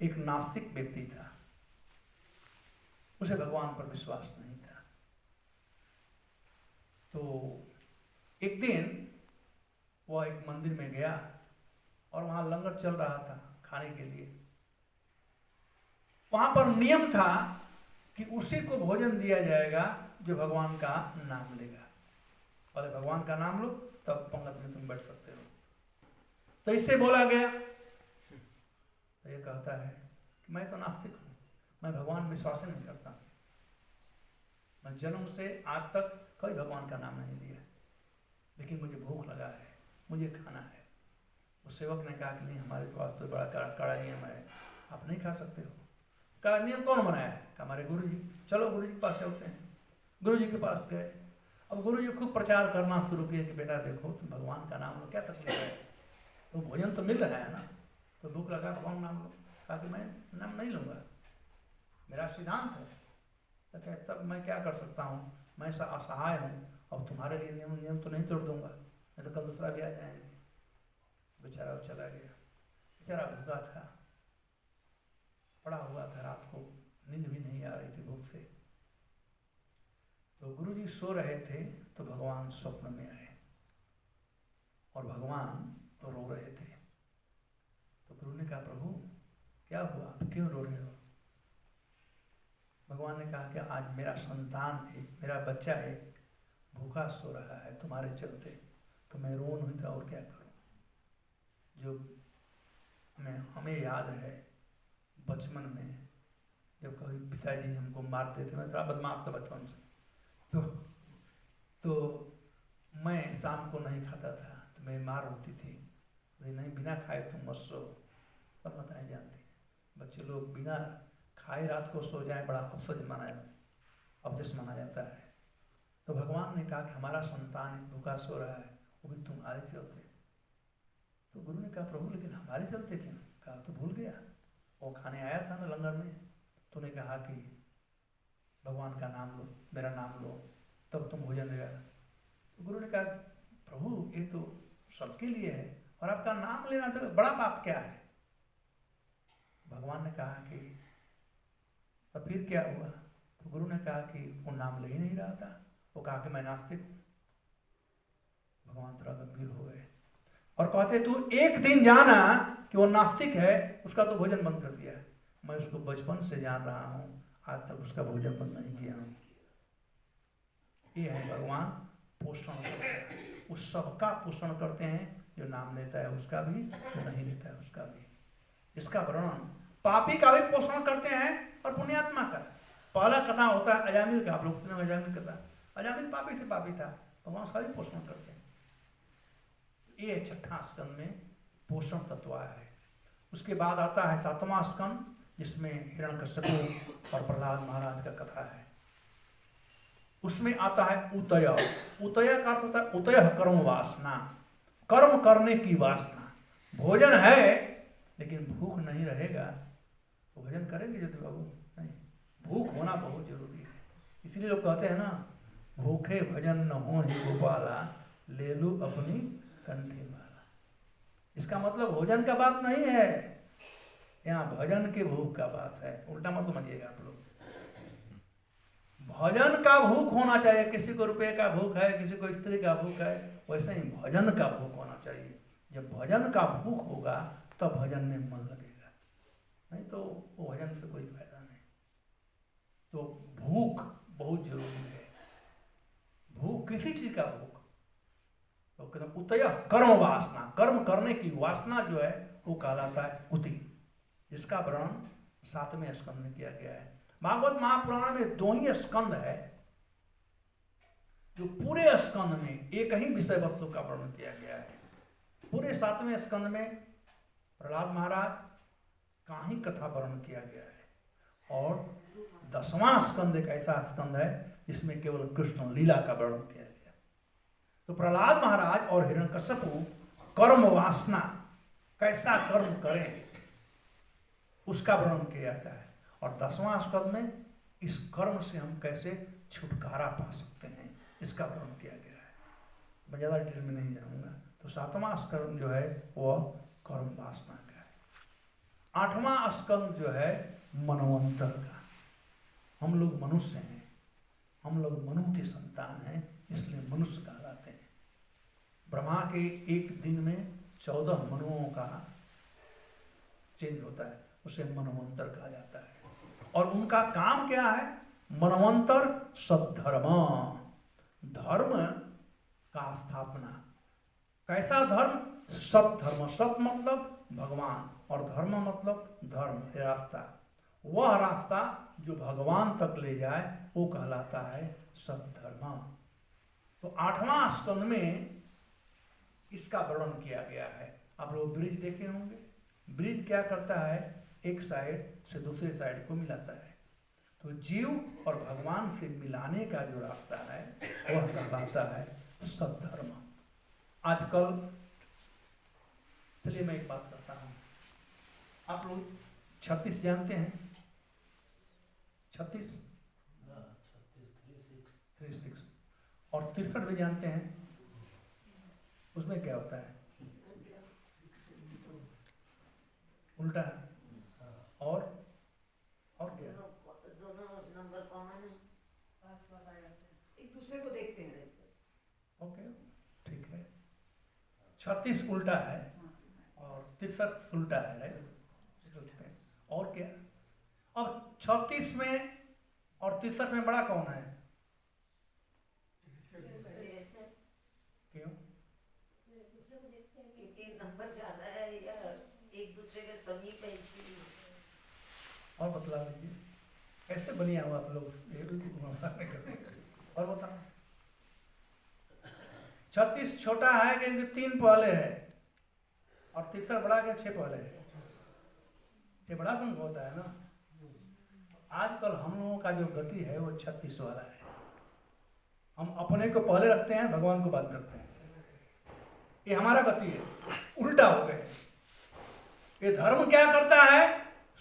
एक नास्तिक व्यक्ति था, उसे भगवान पर विश्वास नहीं था। तो एक दिन वह एक मंदिर में गया और वहां लंगर चल रहा था खाने के लिए। वहां पर नियम था कि उसी को भोजन दिया जाएगा जो भगवान का नाम लेगा। पहले भगवान का नाम लो तब पंगत में तुम बैठ सकते हो। तो इससे बोला गया, तो ये कहता है कि मैं तो नास्तिक हूं, मैं भगवान विश्वास नहीं करता, मैं जन्म से आज तक कभी भगवान का नाम नहीं लिया, लेकिन मुझे भूख लगा है, मुझे खाना है। उस सेवक ने कहा कि नहीं, हमारे पास तो बड़ा कड़ा नियम है, आप नहीं खा सकते हो। कहा नियम कौन बनाया है? हमारे गुरु जी। चलो गुरु जी के पास चलते हैं। गुरु जी के पास गए। अब गुरु जी खूब प्रचार करना शुरू किए कि बेटा देखो, तुम भगवान का नाम लो, क्या तकलीफ है, तो भोजन तो मिल रहा है ना, तो भूख लगा भगवान नाम लो। कहा कि मैं नाम नहीं लूँगा, मेरा सिद्धांत है। तो कहे तब मैं क्या कर सकता हूँ, मैं ऐसा असहाय हूँ, अब तुम्हारे लिए नियम तो नहीं तोड़ दूंगा, नहीं तो कल दूसरा भी आ जाएंगे। बेचारा चला गया। बेचारा भूखा था, पड़ा हुआ था, रात को नींद भी नहीं आ रही थी भूख से। तो गुरुजी सो रहे थे तो भगवान स्वप्न में आए और भगवान रो रहे थे। तो गुरु ने कहा प्रभु क्या हुआ, आप क्यों रो रहे हो? भगवान ने कहा कि आज मेरा संतान है, मेरा बच्चा है, भूखा सो रहा है तुम्हारे चलते, तो मैं रो नहीं था और क्या करूं। जो हमें याद है बचपन में जब कभी पिताजी हमको मारते थे, मैं थोड़ा बदमाश था बचपन से, तो मैं शाम को नहीं खाता था तो मेरी मार होती थी, नहीं बिना खाए तुम मत सो। सब माताएं जानती हैं, बच्चे लोग बिना खाए रात को सो जाए बड़ा अवजस माना जाता है। तो भगवान ने कहा कि हमारा संतान भूखा सो रहा है, वो भी तुम्हारे चलते। तो गुरु ने कहा प्रभु लेकिन हमारे चलते क्यों? कहा तो भूल गया, वो खाने आया था ना लंगर में, तूने कहा कि भगवान का नाम लो, मेरा नाम लो, तब तुम भोजन देगा। तो गुरु ने कहा प्रभु ये तो सबके लिए है और आपका नाम लेना तो बड़ा पाप क्या है? भगवान ने कहा कि तो फिर क्या हुआ? तो गुरु ने कहा कि वो नाम ले ही नहीं रहा था, वो कहा कि मैं नास्तिक हूँ। भगवान थोड़ा गंभीर हो गए और कहते तू एक दिन जाना कि वो नास्तिक है, उसका तो भोजन बंद कर दिया। मैं उसको बचपन से जान रहा हूँ, आज तक उसका भोजन बंद नहीं किया हूँ। ये है भगवान पोषण करते हैं, उस सबका पोषण करते हैं, जो नाम लेता है उसका भी, जो नहीं लेता है उसका भी। इसका वर्णन पापी का भी पोषण करते हैं और पुण्यात्मा का। पहला कथा होता है अजामिल का, आप लोग सुने अजामिल कथा। अजामिल पापी से पापी था, भगवान उसका भी पोषण करते हैं। ये छठा स्कंद में पोषण तत्व आया है। उसके बाद आता है सातवां स्कंद, जिसमें हिरण्यकश्यप और प्रहलाद महाराज का कथा है। उसमें आता है उतय। उतय का अर्थ होता है उतय कर्म वासना, कर्म करने की वासना। भोजन है लेकिन भूख नहीं रहेगा तो भोजन करेंगे ज्योति बाबू? नहीं, भूख होना बहुत जरूरी है। इसलिए लोग कहते हैं ना, भूखे भजन न हो ही गोपाला, ले लू अपनी कंठी माला। इसका मतलब भोजन का बात नहीं है, यहाँ भजन के भूख का बात है। उल्टा मत समझिएगा आप लोग। भजन का भूख होना चाहिए। किसी को रुपये का भूख है, किसी को स्त्री का भूख है, वैसे ही भजन का भूख होना चाहिए। जब भजन का भूख होगा तब भजन में मन लगेगा, नहीं तो वो भजन से कोई फायदा नहीं। तो भूख बहुत जरूरी है। भूख किसी चीज का भूख, तो कहते हैं उतय कर्म वासना, कर्म करने की वासना जो है वो कहलाता है उति, जिसका वर्णन 7वें स्कंद में किया गया है। भागवत महापुराण में 2 ही स्कंद है जो पूरे स्कंद में एक ही विषय वस्तु का वर्णन किया गया है। पूरे 7वें स्कंद में प्रहलाद महाराज का ही कथा वर्णन किया गया है, और 10वां स्कंद एक ऐसा स्कंद है जिसमें केवल कृष्ण लीला का वर्णन किया गया। तो प्रहलाद महाराज और हिरण्यकश्यप कर्म वासना, कैसा कर्म करें उसका वर्णन किया जाता है, और 10वां स्कंद में इस कर्म से हम कैसे छुटकारा पा सकते हैं इसका वर्णन किया गया है। मैं ज़्यादा डिटेल में नहीं जाऊंगा। तो 7वां स्कंद जो है वह कर्म वासना का है। 8वां स्कंद जो है मनवंतर का। हम लोग मनुष्य हैं, हम लोग मनु की संतान हैं, इसलिए मनुष्य कहलाते हैं। ब्रह्मा के एक दिन में 14 मनुओं का चेंज होता है, उसे मनवंतर कहा जाता है। और उनका काम क्या है? मनवंतर सद्धर्म, धर्म का स्थापना। कैसा धर्म? सत धर्म। सत मतलब भगवान और धर्म मतलब धर्म, ये रास्ता। वह रास्ता जो भगवान तक ले जाए वो कहलाता है सत धर्म। तो 8वां स्कंद में इसका वर्णन किया गया है। आप लोग ब्रिज देखे होंगे। ब्रिज क्या करता है? एक साइड से दूसरे साइड को मिलाता है। तो जीव और भगवान से मिलाने का जो रास्ता है वह कहलाता है सद्धर्म। आजकल, चलिए मैं एक बात करता हूँ। आप लोग 36 जानते हैं? 36 36 और 63 भी जानते हैं? उसमें क्या होता है? उल्टा है। और क्या? दोनों नंबर कॉमन है, पास आ जाते हैं, एक दूसरे को देखते हैं। ओके, ठीक है। 36 उल्टा है और 63 उल्टा है, राइट? और क्या? अब 36 में और 63 में बड़ा कौन है? क्यों? क्योंकि नंबर ज्यादा है या एक दूसरे के समीप है, इसीलिए। और बतला दीजिए कैसे बनिया हुआ आप लोग? और बताओ। 36 छोटा है क्योंकि 3 पहले है और 63 बड़ा के 6 पहले है। ये बड़ा संग होता है ना। आजकल हम लोगों का जो गति है वो 36 वाला है। हम अपने को पहले रखते हैं, भगवान को बाद में रखते हैं। ये हमारा गति है, उल्टा हो गए। ये धर्म क्या करता है?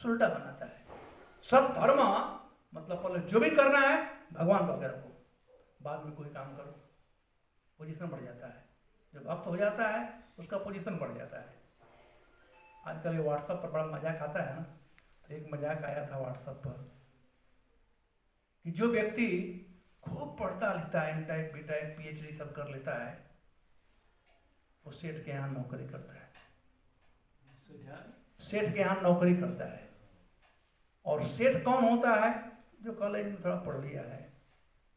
उल्टा बनाता है। सब धर्म मतलब पहले जो भी करना है भगवान को आगे रखो, बाद में कोई काम करो। पोजीशन बढ़ जाता है। जो भक्त हो जाता है उसका पोजीशन बढ़ जाता है। आजकल ये व्हाट्सएप पर बड़ा मजाक आता है ना। तो एक मजाक आया था व्हाट्सएप पर कि जो व्यक्ति खूब पढ़ता लिखता है, M type, B type, PhD सब कर लेता है, वो सेठ के यहाँ नौकरी करता है। सेठ के यहाँ नौकरी करता है। और सेठ कौन होता है? जो कॉलेज में थोड़ा पढ़ लिया है,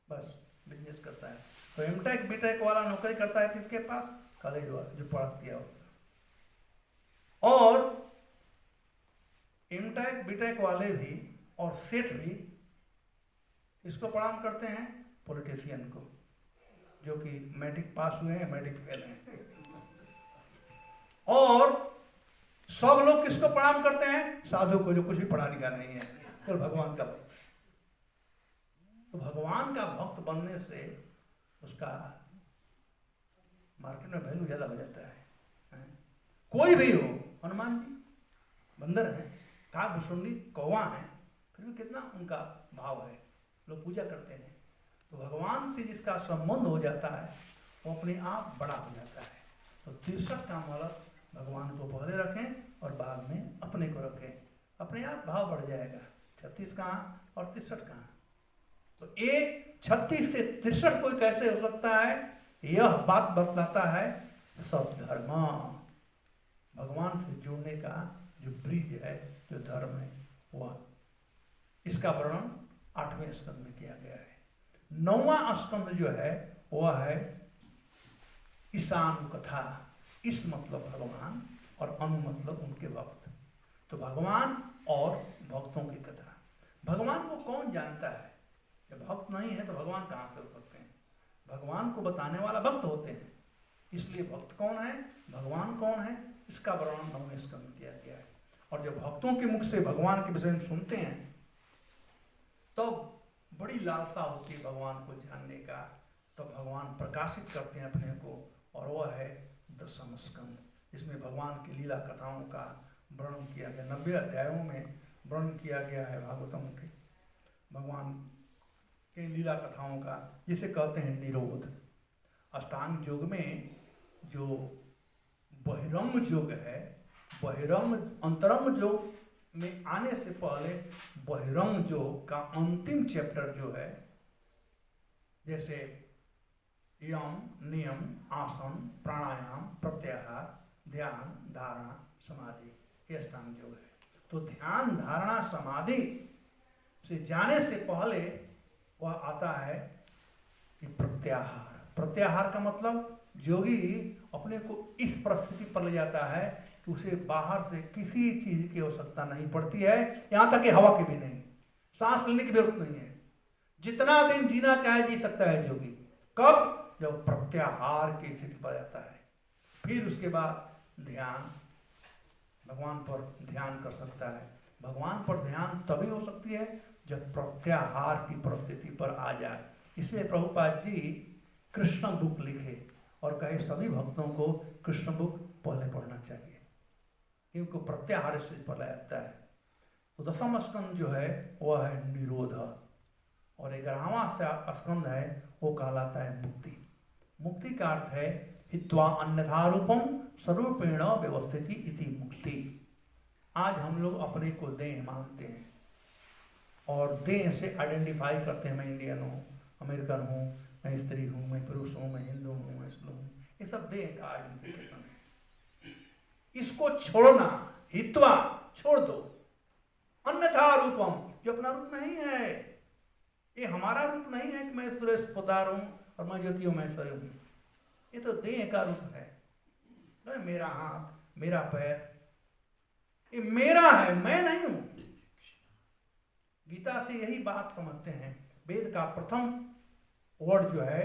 बस बिजनेस करता है। तो एम टेक बी टेक वाला नौकरी करता है किसके पास? कॉलेज वाला जो पढ़ा किया उसका। और एम टेक बी टेक वाले भी और सेठ भी इसको प्रणाम करते हैं? पॉलिटिशियन को, जो कि मैट्रिक पास हुए हैं, मैट्रिक फेल हैं। और सब लोग किसको प्रणाम करते हैं? साधु को, जो कुछ भी पढ़ा लिखा नहीं है, केवल भगवान का भक्त। तो भगवान का भक्त बनने से उसका मार्केट में वैल्यू ज्यादा हो जाता है। कोई भी हो, हनुमान जी बंदर है, काकभुसुंडी कौवा है, फिर भी कितना उनका भाव है, लोग पूजा करते हैं। तो भगवान से जिसका संबंध हो जाता है वो अपने आप बड़ा हो जाता है। तो 63 का मतलब भगवान को पहले रखें और बाद में अपने को रखें, अपने आप भाव बढ़ जाएगा। 36 कहाँ और 63 कहाँ? तो ये 36 से 63 कोई कैसे हो सकता है? यह बात बतलाता है सब धर्म, भगवान से जुड़ने का जो ब्रिज है, जो धर्म है, वह। इसका वर्णन 8वें स्कंद में किया गया है। 9वां स्कंद जो है वह है ईशान कथा। इस मतलब भगवान और अनु मतलब उनके भक्त। तो भगवान और भक्तों की कथा। भगवान को कौन जानता है? जब भक्त नहीं है तो भगवान कहाँ से हो सकते हैं? भगवान को बताने वाला भक्त होते हैं। इसलिए भक्त कौन है, भगवान कौन है, इसका वर्णन 9वें स्कंद में किया गया है। और जब भक्तों के मुख से भगवान के विषय में सुनते हैं तो बड़ी लालसा होती है भगवान को जानने का। तो भगवान प्रकाशित करते हैं अपने को, और वह है 10वां स्कंद, जिसमें भगवान की लीला कथाओं का वर्णन किया गया। 90 अध्यायों में वर्णन किया गया है भागवतम के भगवान के लीला कथाओं का, जिसे कहते हैं निरोध। अष्टांग योग में जो बहिरम योग है, बहिरम अंतरम योग में आने से पहले बहिरंग योग का अंतिम चैप्टर जो है, जैसे यम, नियम, आसन, प्राणायाम, प्रत्याहार, ध्यान, धारणा, समाधि, ये अष्टांग योग है। तो ध्यान, धारणा, समाधि से जाने से पहले वह आता है कि प्रत्याहार। प्रत्याहार का मतलब योगी अपने को इस परिस्थिति पर ले जाता है कि उसे बाहर से किसी चीज की आवश्यकता नहीं पड़ती है, यहां तक कि हवा की भी नहीं, सांस लेने की जरूरत नहीं है। जितना दिन जीना चाहे जी सकता है योगी। कब? जब प्रत्याहार की स्थिति पर जाता है। फिर उसके बाद ध्यान, भगवान पर ध्यान कर सकता है। भगवान पर ध्यान तभी हो सकती है जब प्रत्याहार की परिस्थिति पर आ जाए। इसलिए प्रभुपाद जी कृष्ण बुक लिखे और कहे सभी भक्तों को कृष्ण बुक पहले पढ़ना चाहिए, क्योंकि प्रत्याहार स्थिति पर लाया जाता है। तो दसम स्कंद जो है वह है निरोध, और 11वां स्कंद है वो कहलाता है मुक्ति। मुक्ति का अर्थ है हित्वा अन्यथा रूपम स्वरूपेण व्यवस्थिति इति मुक्ति। आज हम लोग अपने को देह मानते हैं और देह से आइडेंटिफाई करते हैं, मैं इंडियन हूँ, अमेरिकन हूँ, मैं स्त्री हूँ, मैं पुरुष हूँ, मैं हिंदू हूँ, मैं मुस्लिम हूँ। ये सब देह का आइडेंटिफिकेशन है। इसको छोड़ना, हित्वा छोड़ दो, अन्यथा रूपम जो अपना रूप नहीं है, ये हमारा रूप नहीं है कि मैं सुरेश पोदार हूँ और मैं ज्योतियों महेश्वरी हूँ। ये तो देह का रूप है। मेरा हाथ, मेरा पैर, ये मेरा है, मैं नहीं हूं। गीता से यही बात समझते हैं। वेद का प्रथम वर्ड जो है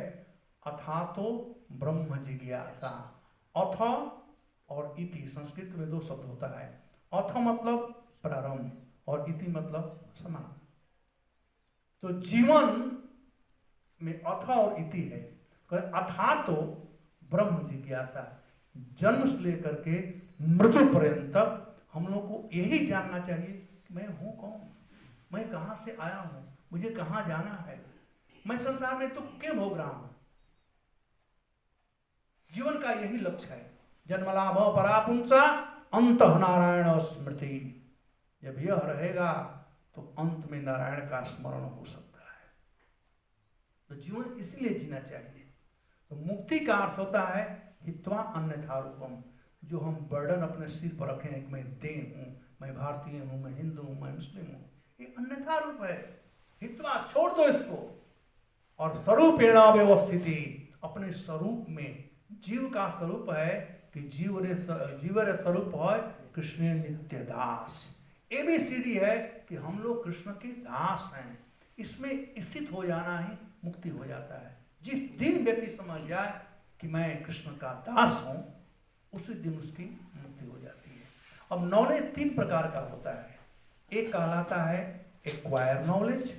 अथातो ब्रह्म जिज्ञासा। अथ और इति, संस्कृत में 2 शब्द होता है। अथ मतलब प्रारंभ और इति मतलब समाप्त। तो जीवन में अथ और इति है। अथातो ब्रह्म जिज्ञासा, जन्म से लेकर के मृत्यु पर्यंत हम लोग को यही जानना चाहिए कि मैं हूं कौन, मैं कहां से आया हूं, मुझे कहां जाना है, मैं संसार में तो क्यों भोग रहा हूं। जीवन का यही लक्ष्य है। जन्मलाभ परापुंसा अंत नारायण स्मृति। जब यह रहेगा तो अंत में नारायण का स्मरण हो सकता है। तो जीवन इसलिए जीना चाहिए। तो मुक्ति का अर्थ होता है हित्वा अन्यथा रूपम, जो हम बर्डन अपने सिर पर रखे हैं कि मैं देह हूं, मैं भारतीय हूं, मैं हिंदू हूं, मैं मुस्लिम हूं, ये अन्यथा रूप है। हित्वा छोड़ दो इसको, और स्वरूपेण व्यवस्थिति, अपने स्वरूप में। जीव का स्वरूप है कि जीवर स्वरूप है कृष्ण नित्य दास। ABCD है कि हम लोग कृष्ण के दास हैं। इसमें स्थित हो जाना ही मुक्ति हो जाता है। जिस दिन व्यक्ति समझ जाए कि मैं कृष्ण का दास हूं, उसी दिन उसकी मुक्ति हो जाती है। अब नॉलेज 3 प्रकार का होता है। एक कहलाता है एक्वायर नॉलेज,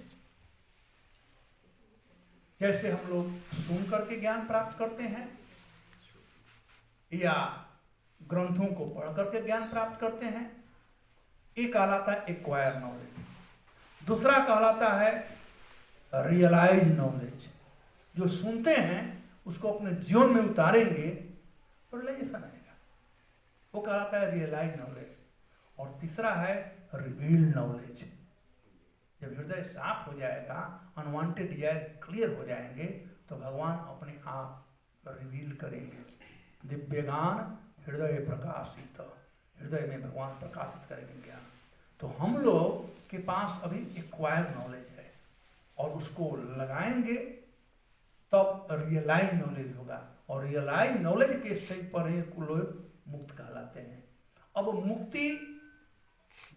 जैसे हम लोग सुन करके ज्ञान प्राप्त करते हैं या ग्रंथों को पढ़ करके ज्ञान प्राप्त करते हैं, ये कहलाता है एक्वायर नॉलेज। दूसरा कहलाता है रियलाइज नॉलेज, जो सुनते हैं उसको अपने जीवन में उतारेंगे तो रियलाइजेशन आएगा, वो कहलाता है रियलाइज नॉलेज। और तीसरा है रिवील्ड नॉलेज। जब हृदय साफ हो जाएगा, अनवांटेड डिजायर क्लियर हो जाएंगे, तो भगवान अपने आप रिवील करेंगे। दिव्यगान हृदय प्रकाशित, हृदय में भगवान प्रकाशित करेंगे ज्ञान। तो हम लोग के पास अभी एक्वायर नॉलेज है और उसको लगाएंगे तब रियलाइज नॉलेज होगा, और रियलाइज नॉलेज के स्टेज पर ही लोग मुक्त कहलाते हैं। अब मुक्ति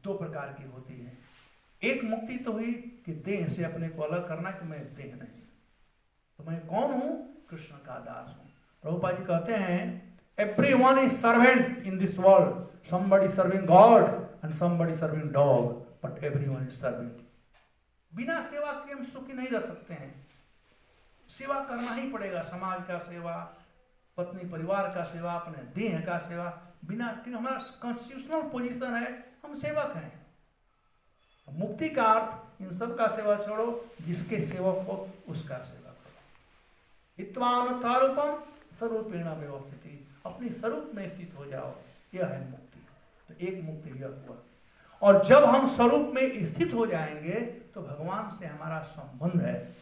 2 प्रकार की होती है। एक मुक्ति तो हुई कि देह से अपने को अलग करना कि मैं देह नहीं, तो मैं कौन हूं? कृष्ण का दास हूं। प्रभुपाद जी कहते हैं everyone is servant in this world, somebody serving God and somebody serving dog, but everyone is serving. बिना सेवा के हम सुखी नहीं रह सकते हैं। सेवा करना ही पड़ेगा, समाज का सेवा, पत्नी परिवार का सेवा, अपने देह का सेवा। बिना, क्योंकि हमारा कॉन्स्टिट्यूशनल पोजीशन है, हम सेवक हैं। मुक्ति का अर्थ इन सब का सेवा छोड़ो, जिसके सेवक हो उसका सेवा करो। हित्वान तारूपम स्वरूपेण व्यवस्थिति, अपनी स्वरूप में स्थित हो जाओ, यह है मुक्ति। तो एक मुक्ति यह हुआ। और जब हम स्वरूप में स्थित हो जाएंगे तो भगवान से हमारा संबंध है,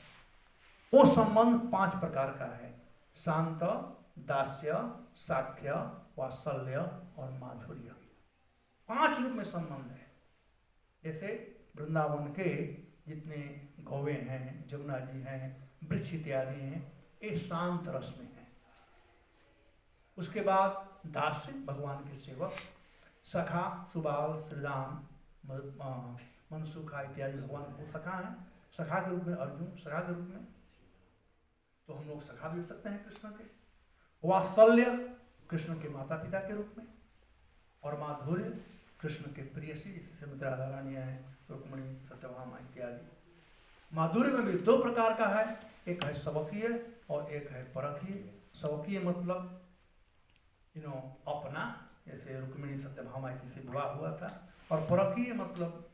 वो संबंध 5 प्रकार का है। शांत, दास्य, साख्य, वात्सल्य और माधुर्य। 5 रूप में संबंध है। जैसे वृंदावन के जितने गौवे हैं, जमुना जी हैं, वृक्ष इत्यादि हैं, ये शांत रस में है। उसके बाद दास्य, भगवान के सेवक, सखा, सुबाल, श्रीदाम, मनसुखा इत्यादि भगवान को सखा है। सखा के रूप में अर्जुन, सखा के रूप में तो हम लोग सखा भी हो सकते हैं कृष्ण के। वात्सल्य कृष्ण के माता पिता के रूप में, और माधुर्य कृष्ण के प्रियसी, जिससे श्रीमती राधा रानी है, रुक्मिणी, सत्यभामा इत्यादि। माधुर्य में भी 2 प्रकार का है, एक है सबकीय और एक है परकीय। सबकीय मतलब अपना, जैसे रुक्मिणी सत्यभामा जी से विवाह हुआ था, और परकीय मतलब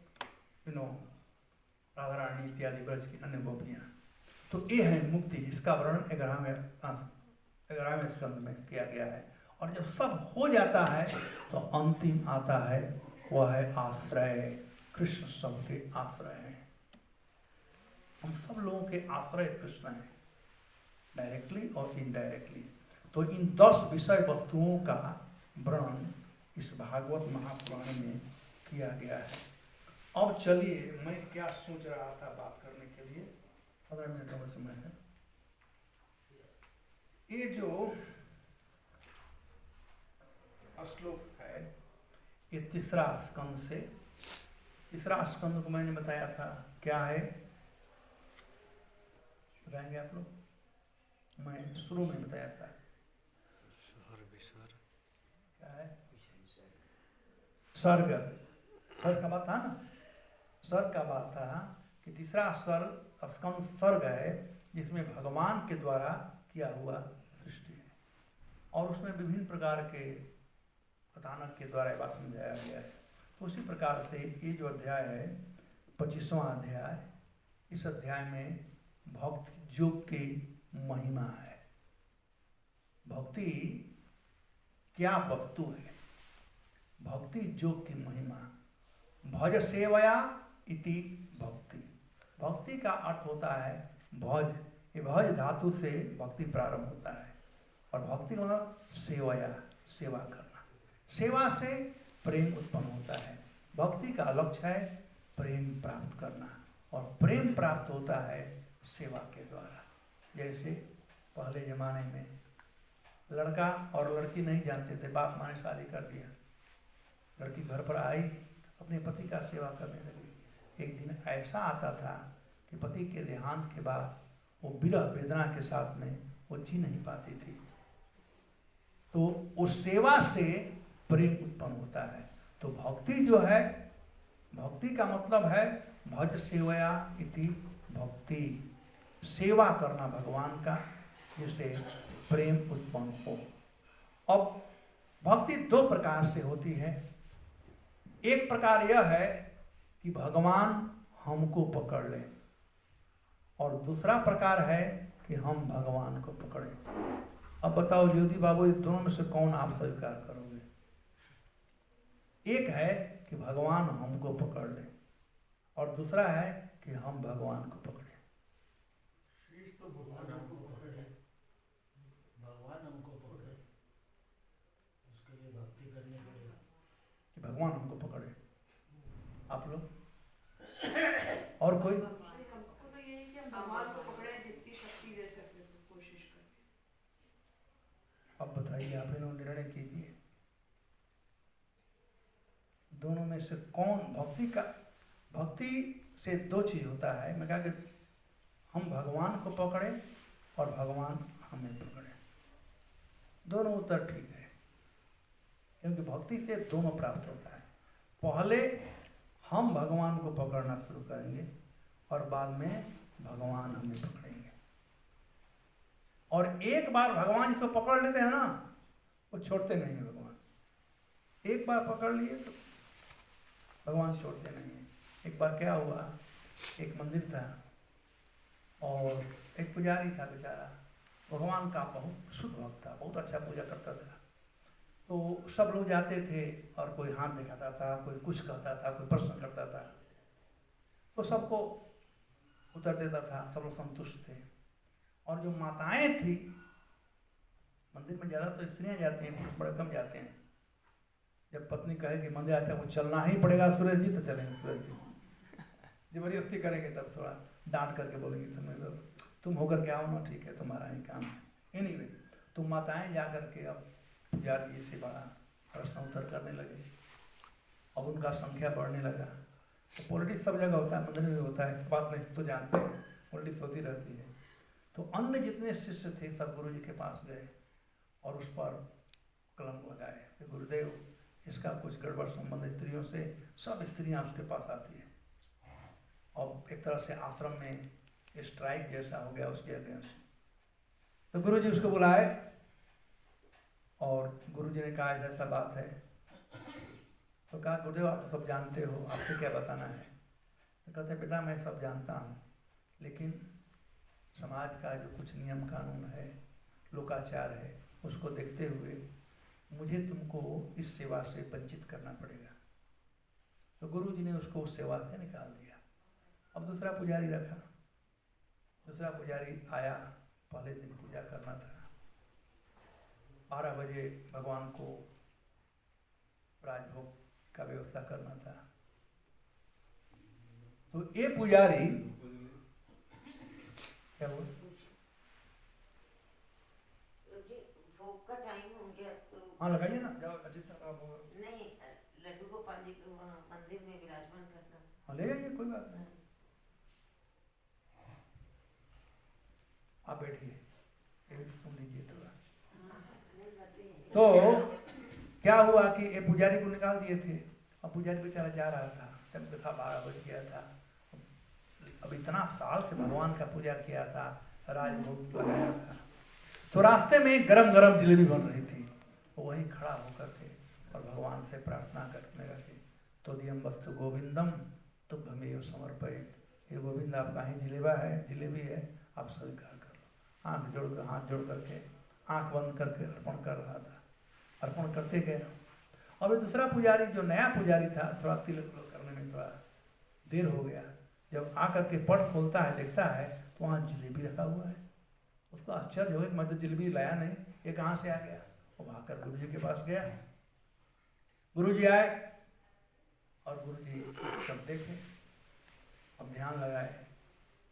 राधा रानी इत्यादि ब्रज की अन्य गोपियां। तो ये है मुक्ति, जिसका वर्णन 11वें स्कंद में किया गया है। और जब सब हो जाता है तो अंतिम आता है, वह है आश्रय। कृष्ण सबके आश्रय हैं, हम सब लोगों के आश्रय कृष्ण हैं, डायरेक्टली और इनडायरेक्टली। तो इन 10 विषय वस्तुओं का वर्णन इस भागवत महापुराण में किया गया है। अब चलिए, मैं क्या सोच रहा था बात करने के लिए, 15 मिनट और समय है। ये जो श्लोक है, ये 3रा स्कंद से, 3रा स्कंद को मैंने बताया था क्या है, बताएंगे आप लोग? मैं शुरू में बताया था क्या है, सर्ग। सर्ग का बात था ना, सर्ग का बात था कि 3रा स्कंद सर्ग है, जिसमें भगवान के द्वारा किया हुआ सृष्टि है, और उसमें विभिन्न प्रकार के कथानक के द्वारा बात समझाया गया है। तो उसी प्रकार से ये जो अध्याय है, 25वां अध्याय, इस अध्याय में भक्ति योग की महिमा है। भक्ति क्या वस्तु है, भक्ति योग की महिमा। भज सेवया इति भक्ति। भक्ति का अर्थ होता है भज। ये भज धातु से भक्ति प्रारंभ होता है, और भक्ति का मतलब सेवया, सेवा करना। सेवा से प्रेम उत्पन्न होता है। भक्ति का लक्ष्य है प्रेम प्राप्त करना, और प्रेम प्राप्त होता है सेवा के द्वारा। जैसे पहले जमाने में लड़का और लड़की नहीं जानते थे, बाप माँ ने शादी कर दिया, लड़की घर पर आई, अपने पति का सेवा करने लगी। एक दिन ऐसा आता था कि पति के देहांत के बाद वो विरह वेदना के साथ में वो जी नहीं पाती थी। तो उस सेवा से प्रेम उत्पन्न होता है। तो भक्ति जो है, भक्ति का मतलब है भज सेवया इति भक्ति, सेवा करना भगवान का, जिससे प्रेम उत्पन्न हो। अब भक्ति 2 प्रकार से होती है। एक प्रकार यह है कि भगवान हमको पकड़ ले, और दूसरा प्रकार है कि हम भगवान को पकड़ें। अब बताओ ज्योति बाबू, ये दोनों में से कौन आप स्वीकार करोगे? एक है कि भगवान हमको पकड़ ले, और दूसरा है कि हम भगवान को पकड़े। तो भगवान हमको पकड़े, भगवान हमको पकड़े, उसके लिए भक्ति करनी पड़ेगा कि भगवान हमको पकड़े। आप लोग और कोई? हमको तो यही कि हम भगवान को पकड़े, जितनी शक्ति दे सकते तो कोशिश करें। अब बताइए, आप इन्होंने निर्णय कीजिए, दोनों में से कौन? भक्ति से 2 चीज होता है। मैं कहा कि हम भगवान को पकड़े और भगवान हमें पकड़े। दोनों उत्तर ठीक है, क्योंकि भक्ति से दोनों प्राप्त होता है। पहले हम भगवान को पकड़ना शुरू करेंगे, और बाद में भगवान हमें पकड़ेंगे। और एक बार भगवान जिसको पकड़ लेते हैं ना, वो छोड़ते नहीं है। भगवान एक बार पकड़ लिए तो भगवान छोड़ते नहीं है। एक बार क्या हुआ, एक मंदिर था और एक पुजारी था, बेचारा भगवान का बहुत शुद्ध भक्त था, बहुत अच्छा पूजा करता था। तो सब लोग जाते थे और कोई हाथ दिखाता था, कोई कुछ कहता था, कोई प्रश्न करता था, तो सबको उत्तर देता था, सब लोग संतुष्ट थे। और जो माताएं थी, मंदिर में ज़्यादा तो स्त्रियाँ जाती हैं, पुरुष बड़े कम जाते हैं। जब पत्नी कहे कि मंदिर आते हैं वो चलना ही पड़ेगा सुरेश जी, तो चलेंगे सुरेश जी। जबरदस्ती करेंगे तब थोड़ा डांट करके बोलेंगे तुम होकर के आओ ना, ठीक है तुम्हारा ही काम है। एनीवे, तो माताएं जा करके अब पुजारी जी से बड़ा प्रश्न उत्तर करने लगे और उनका संख्या बढ़ने लगा। तो पॉलिटिक्स सब जगह होता है, मंदिर में होता है, बात नहीं तो जानते हैं, पॉलिटिक्स होती रहती है। तो अन्य जितने शिष्य थे सब गुरु जी के पास गए और उस पर कलंक लगाए कि गुरुदेव इसका कुछ गड़बड़ संबंध स्त्रियों से, सब स्त्रियां उसके पास आती है और एक तरह से आश्रम में स्ट्राइक जैसा हो गया उसके अगेंस्ट। तो गुरु जी उसको बुलाए और गुरु जी ने कहा ऐसा बात है। तो कहा गुरुदेव आप तो सब जानते हो, आपसे क्या बताना है। तो कहते पिता मैं सब जानता हूँ, लेकिन समाज का जो कुछ नियम कानून है, लोकाचार है, उसको देखते हुए मुझे तुमको इस सेवा से वंचित करना पड़ेगा। तो गुरु जी ने उसको उस सेवा से निकाल दिया। अब दूसरा पुजारी रखा। दूसरा पुजारी आया, पहले दिन पूजा करना था, 12 बजे भगवान को राजभोग का व्यवस्था करना था। तो ये पुजारी क्या बोल, भोग का टाइम हो गया तो हाँ लगाइए ना, जाओ जितना नहीं, लड्डू गोपाल जी को मंदिर में विराजमान करना। हाँ ले जाइए, कोई बात नहीं, आप बैठिए, सुन लीजिए थोड़ा। तो क्या हुआ कि ये पुजारी को निकाल दिए थे और पुजारी बेचारा जा रहा था, जब देखा 12 बज गया था। अब इतना साल से भगवान का पूजा किया था, राजभोग लगाया था, तो रास्ते में गरम गरम जलेबी बन रही थी। वो वहीं खड़ा होकर के और भगवान से प्रार्थना करने लगे, तो दियम वस्तु गोविंदम तुभ्यमेव समर्पयेत। ये गोविंद आपका ही जिलेबी है, आप स्वीकार कर लो। हाथ जोड़ करके आंख बंद करके अर्पण कर रहा था, अर्पण करते गए। और दूसरा पुजारी जो नया पुजारी था, थोड़ा तिलक करने में थोड़ा देर हो गया। जब आकर के पट खोलता है, देखता है तो वहाँ जलेबी रखा हुआ है। उसको आश्चर्य हो गया, मैं तो जलेबी लाया नहीं, ये कहाँ से आ गया। वो भागकर गुरु जी के पास गया। गुरु जी आए और गुरु जी सब देखे, अब ध्यान लगाए।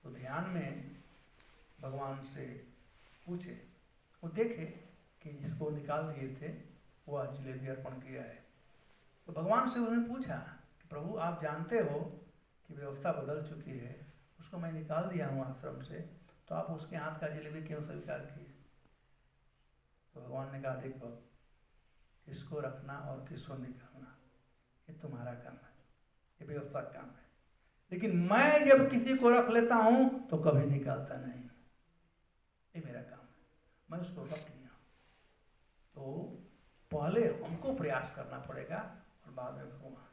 तो ध्यान में भगवान से पूछे, वो देखे कि जिसको निकाल दिए थे वह जलेबी अर्पण किया है। तो भगवान से उन्होंने पूछा कि प्रभु आप जानते हो कि व्यवस्था बदल चुकी है, उसको मैं निकाल दिया हूँ आश्रम से, तो आप उसके हाथ का जलेबी क्यों स्वीकार किए। तो भगवान ने कहा देखो, किसको रखना और किसको निकालना ये तुम्हारा काम है, ये व्यवस्था का काम है, लेकिन मैं जब किसी को रख लेता हूँ तो कभी निकालता नहीं, ये मेरा काम है, मैं उसको रख लिया। तो पहले हमको प्रयास करना पड़ेगा और बाद में भगवान।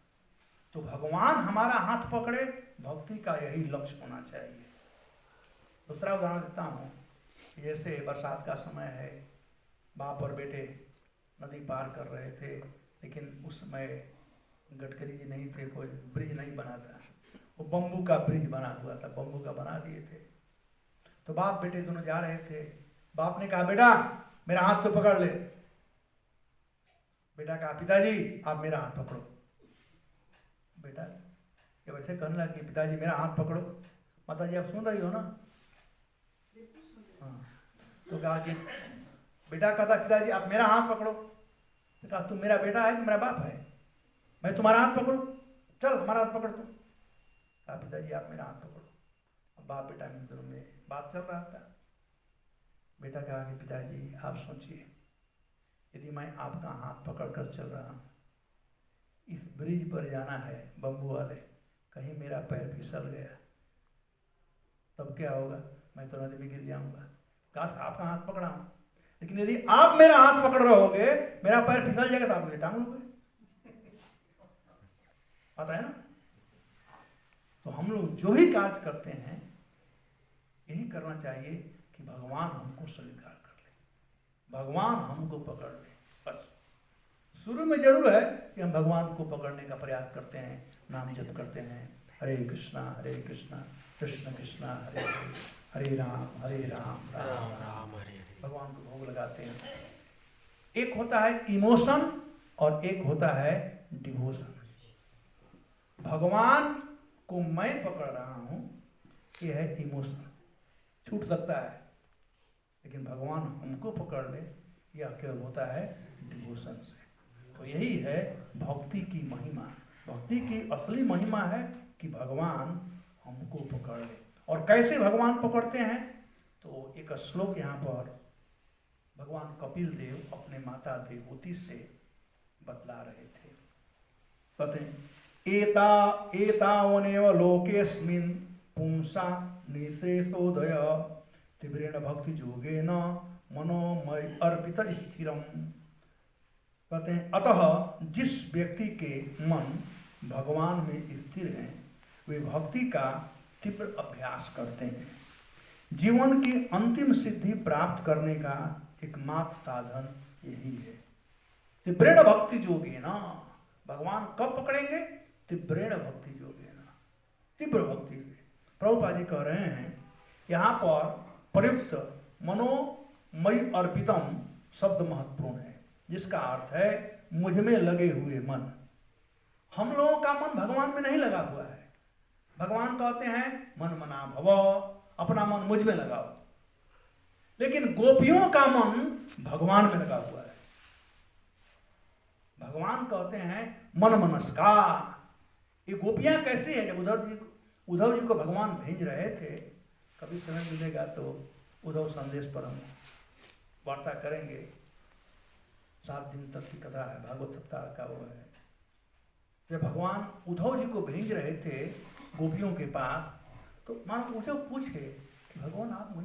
तो भगवान हमारा हाथ पकड़े, भक्ति का यही लक्ष्य होना चाहिए। दूसरा उदाहरण देता हूँ, जैसे बरसात का समय है, बाप और बेटे नदी पार कर रहे थे, लेकिन उस समय गडकरी जी नहीं थे, कोई ब्रिज नहीं बना था, वो बम्बू का ब्रिज बना हुआ था, बम्बू का बना दिए थे। तो बाप बेटे दोनों जा रहे थे। बाप ने कहा बेटा मेरा हाथ तो पकड़ ले। बेटा कहा पिताजी आप मेरा हाथ पकड़ो। बेटा जब ऐसे कहने लगा कि पिताजी मेरा हाथ पकड़ो, माता जी आप सुन रही हो ना। हाँ, तो कहा कि बेटा कहता पिताजी आप मेरा हाथ पकड़ो। तो कहा तुम मेरा बेटा है कि मेरा बाप है, मैं तुम्हारा हाथ पकड़ो, चल हमारा हाथ पकड़ तुम। कहा पिताजी आप मेरा हाथ पकड़ो। अब बाप बेटा में दोनों में बात चल रहा था। बेटा कहा कि पिताजी आप सोचिए, यदि मैं आपका हाथ पकड़ कर चल रहा हूँ, इस ब्रिज पर जाना है बम्बू वाले, कहीं मेरा पैर फिसल गया तब क्या होगा, मैं तो नदी में गिर जाऊंगा। कहा था आपका हाथ पकड़ा हूं, लेकिन यदि आप मेरा हाथ पकड़ रहोगे, मेरा पैर फिसल जाएगा तो आप मुझे टांग लोगे। पता है ना। तो हम लोग जो ही कार्य करते हैं यही करना चाहिए कि भगवान हमको स्वीकार कर ले, भगवान हमको पकड़ ले, बस शुरू में जरूर है कि हम भगवान को पकड़ने का प्रयास करते हैं, नाम जप करते हैं, हरे कृष्णा कृष्ण कृष्ण हरे हरे, हरे राम राम राम हरे हरे, भगवान को भोग लगाते हैं। एक होता है इमोशन और एक होता है डिवोशन। भगवान को मैं पकड़ रहा हूं, यह है इमोशन, छूट सकता है, लेकिन भगवान हमको पकड़ ले, यह केवल होता है डिवोशन से। तो यही है भक्ति की महिमा। भक्ति की असली महिमा है कि भगवान हमको पकड़ ले। और कैसे भगवान पकड़ते हैं, तो एक श्लोक यहाँ पर भगवान कपिल देव अपने माता देवहूति से बतला रहे थे। कहते हैं, एतावनेव लोकेस्मिन् पुंसा निःशेषोदय तीव्रेण भक्ति योगेन मनोमय अर्पित स्थिरम। कहते हैं, अतः जिस व्यक्ति के मन भगवान में स्थिर हैं, वे भक्ति का तीव्र अभ्यास करते हैं। जीवन की अंतिम सिद्धि प्राप्त करने का एकमात्र साधन यही है। तीव्रेण भक्ति योगेन, भगवान कब पकड़ेंगे? तीव्रेण भक्ति योगेन, तीव्र भक्ति से। प्रभुपाद जी कह रहे हैं यहाँ पर प्रयुक्त मनोमय अर्पितम शब्द महत्वपूर्ण है, जिसका अर्थ है मुझ में लगे हुए मन। हम लोगों का मन भगवान में नहीं लगा हुआ है। भगवान कहते हैं मन मना भव, अपना मन मुझ में लगाओ, लेकिन गोपियों का मन भगवान में लगा हुआ है। भगवान कहते हैं मन मनस्का। ये गोपियां कैसी है? जब उद्धव जी को भगवान भेज रहे थे, कभी समय मिलेगा तो उद्धव संदेश पर हम वार्ता करेंगे। 7 दिन तक की कथा है, भागवत सप्ताह का वो है। जब भगवान उद्धव जी को भेज रहे थे गोपियों के पास, तो मानो उद्धव पूछे कि भगवान आप